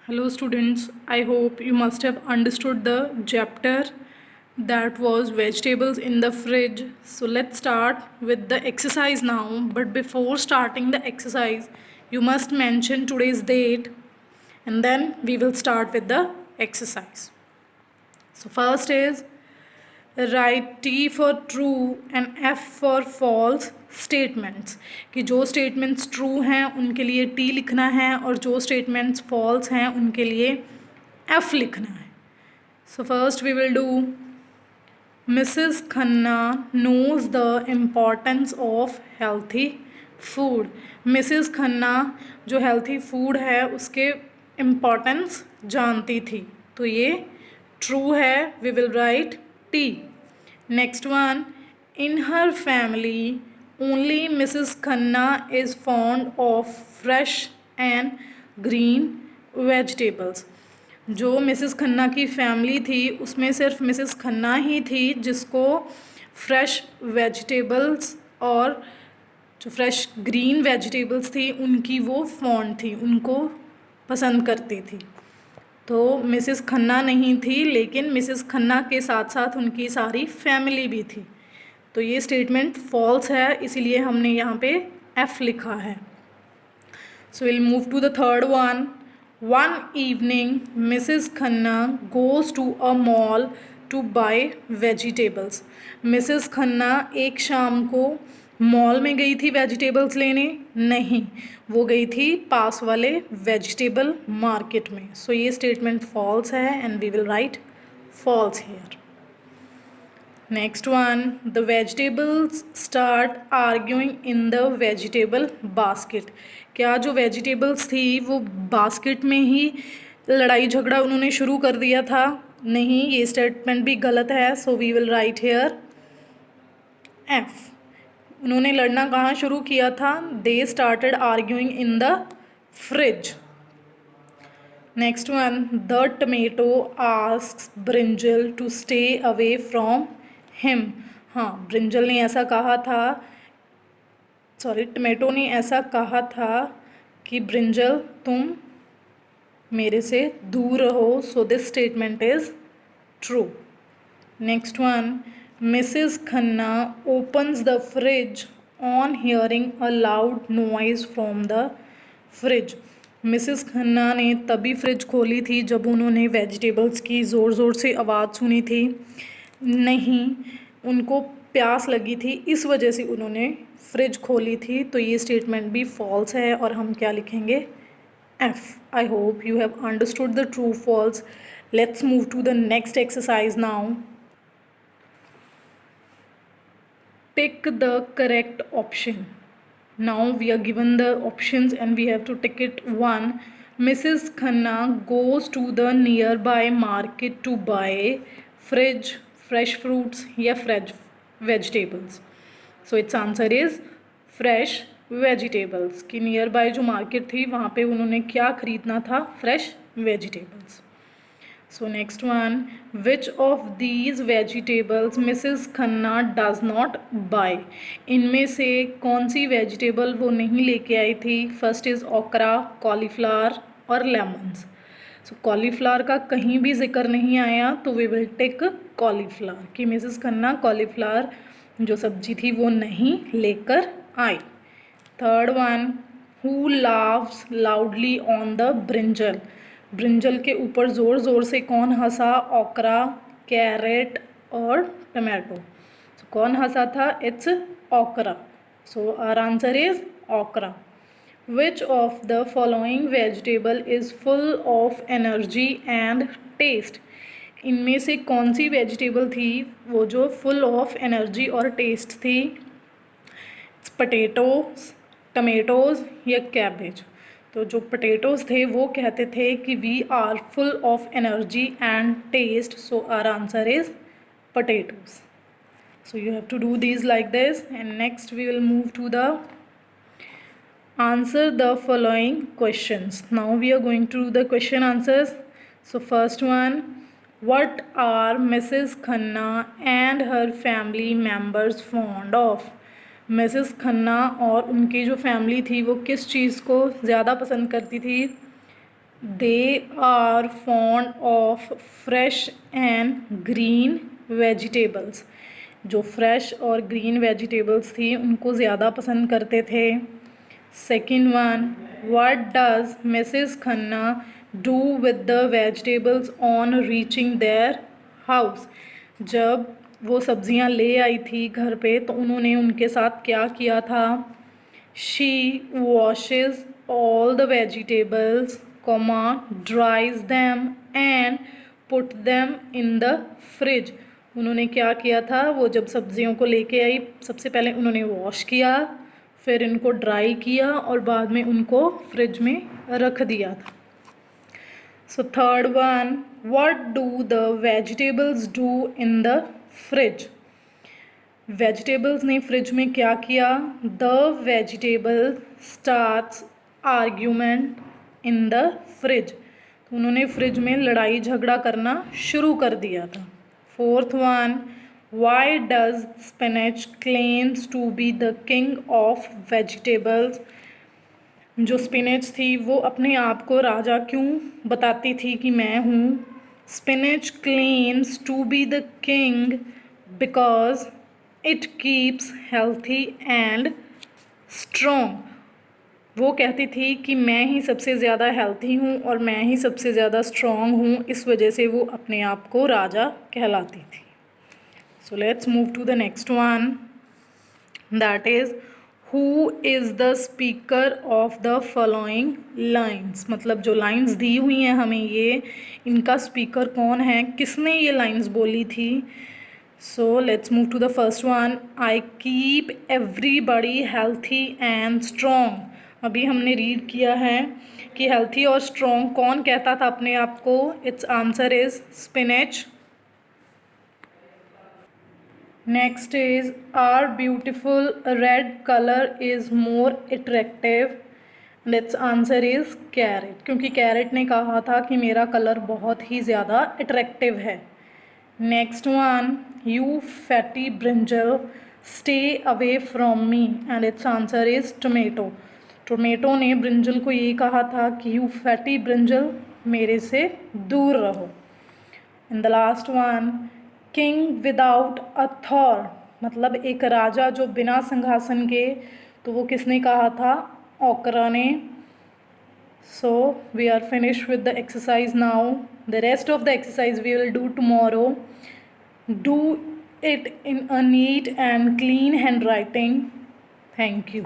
Hello students, I hope you must have understood the chapter that was vegetables in the fridge. So let's start with the exercise now. But before starting the exercise, you must mention today's date and then we will start with the exercise. So first is write T for true and F for false statements. कि जो statements true हैं उनके लिए T लिखना है और जो statements false हैं उनके लिए F लिखना है. So first we will do Mrs. Khanna knows the importance of healthy food. Mrs. Khanna जो healthy food है उसके importance जानती थी, तो ये true है. We will write T. Next one, in her family only Mrs. Khanna is fond of fresh and green vegetables. जो Mrs Khanna की फैमिली थी उसमें सिर्फ मिसेस खन्ना ही थी जिसको फ्रेश वेजिटेबल्स और जो फ्रेश ग्रीन वेजिटेबल्स थी उनकी वो फॉन्ड थी, उनको पसंद करती थी. तो मिसेस खन्ना नहीं थी, लेकिन मिसेस खन्ना के साथ साथ उनकी सारी फैमिली भी थी. तो ये स्टेटमेंट फॉल्स है, इसीलिए हमने यहाँ पे एफ लिखा है. So will move to the third one. One evening Mrs Khanna goes to a mall to buy vegetables. Mrs Khanna एक शाम को मॉल में गई थी वेजिटेबल्स लेने? नहीं, वो गई थी पास वाले वेजिटेबल मार्केट में. सो ये स्टेटमेंट फॉल्स है and we will write false here. Next one, the vegetables start arguing in the vegetable basket. क्या जो वेजिटेबल्स थी वो बास्केट में ही लड़ाई झगड़ा उन्होंने शुरू कर दिया था? नहीं, ये स्टेटमेंट भी गलत है. So we will write here F. उन्होंने लड़ना कहाँ शुरू किया था? They started arguing in the fridge. Next one, the tomato asks brinjal to stay away from him. हाँ, ब्रिंजल ने ऐसा कहा था, टमेटो ने ऐसा कहा था कि ब्रिंजल तुम मेरे से दूर रहो. So this statement is true. Next one, Mrs Khanna opens the fridge on hearing a loud noise from the fridge. Mrs Khanna ने तभी फ्रिज खोली थी जब उन्होंने वेजिटेबल्स की ज़ोर ज़ोर से आवाज़ सुनी थी. नहीं, उनको प्यास लगी थी, इस वजह से उन्होंने फ्रिज खोली थी. तो ये स्टेटमेंट भी फॉल्स है और हम क्या लिखेंगे? F. I hope you have understood the true false. Let's move to the next exercise now. Tick the correct option. Now we are given the options and we have to tick it. 1. Mrs. Khanna goes to the nearby market to buy fresh fruits या fresh vegetables. So its answer is fresh vegetables. कि nearby जो market थी वहाँ पे उन्होंने क्या खरीदना था? fresh vegetables. So next one, which of these vegetables Mrs. Khanna does not buy? इनमें से कौन सी वेजिटेबल वो नहीं लेके आई थी? फर्स्ट इज़ ओकरा, कॉलीफ्लावर और लेमन्स. सो कॉलीफ्लावर का कहीं भी जिक्र नहीं आया, तो वी विल टिक कॉलीफ्लावर कि मिसेस खन्ना कॉलीफ्लावर जो सब्जी थी वो नहीं लेकर आई. Third one, who loves loudly on the brinjal. Brinjal के ऊपर ज़ोर ज़ोर से कौन हंसा? ओकरा, कैरेट और टमाटो. so, कौन हंसा था? इट्स ओकरा. सो our answer is okra. Which of the following vegetable is full of energy and taste. इनमें से कौन सी वेजिटेबल थी वो जो फुल ऑफ एनर्जी और टेस्ट थी? पोटैटोज, टमेटोज़ या कैबेज. तो जो पोटैटोज़ थे वो कहते थे कि we are full of energy and taste. So our answer is potatoes. So you have to do these like this. And next we will move to the answer the following questions. Now we are going to the question answers. So first one, what are Mrs. Khanna and her family members fond of? Mrs Khanna और उनकी जो family थी वो किस चीज़ को ज़्यादा पसंद करती थी? they are fond of fresh and green vegetables. जो फ्रेश और ग्रीन वेजिटेबल्स थी उनको ज़्यादा पसंद करते थे. Second one, what does Mrs. Khanna do with the vegetables on reaching their house? जब वो सब्जियां ले आई थी घर पे तो उन्होंने उनके साथ क्या किया था? She washes all the vegetables, comma, dries them and put them in the fridge. उन्होंने क्या किया था? वो जब सब्जियों को लेके आई सबसे पहले उन्होंने वॉश किया, फिर इनको ड्राई किया और बाद में उनको फ्रिज में रख दिया था. So third one, what do the vegetables do in the fridge? Vegetables ने फ्रिज में क्या किया? The vegetable starts argument in the fridge. तो उन्होंने फ्रिज में लड़ाई झगड़ा करना शुरू कर दिया था. Fourth one, why does spinach claims to be the king of vegetables? जो स्पिनच थी वो अपने आप को राजा क्यों बताती थी कि मैं हूँ? Spinach claims to be the king because it keeps healthy and strong. वो कहती थी कि मैं ही सबसे ज़्यादा हेल्थी हूँ और मैं ही सबसे ज़्यादा स्ट्रॉन्ग हूँ, इस वजह से वो अपने आप को राजा कहलाती थी. So let's move to the next one, that is who is the speaker of the following lines. मतलब जो लाइन्स दी हुई हैं हमें ये, इनका स्पीकर कौन है, किसने ये लाइन्स बोली थी? So let's move to the first one, I keep everybody healthy and strong. अभी हमने रीड किया है कि हेल्थी और स्ट्रॉन्ग कौन कहता था अपने आप को? Its answer is spinach. Next is are beautiful red colour is more attractive. And its answer is carrot, क्योंकि कैरेट ने कहा था कि मेरा कलर बहुत ही ज़्यादा अट्रैक्टिव है. Next one, you fatty brinjal stay away from me. And its answer is tomato. Tomato ने ब्रिंजल को ये कहा था कि यू फैटी ब्रिंजल, मेरे से दूर रहो. And the last one, king without a Thor. मतलब एक राजा जो बिना सिंहासन के, तो वो किसने कहा था? ओकरा ने. So we are finish with the exercise now. The rest of the exercise we will do tomorrow. Do it in a neat and clean handwriting. Thank you.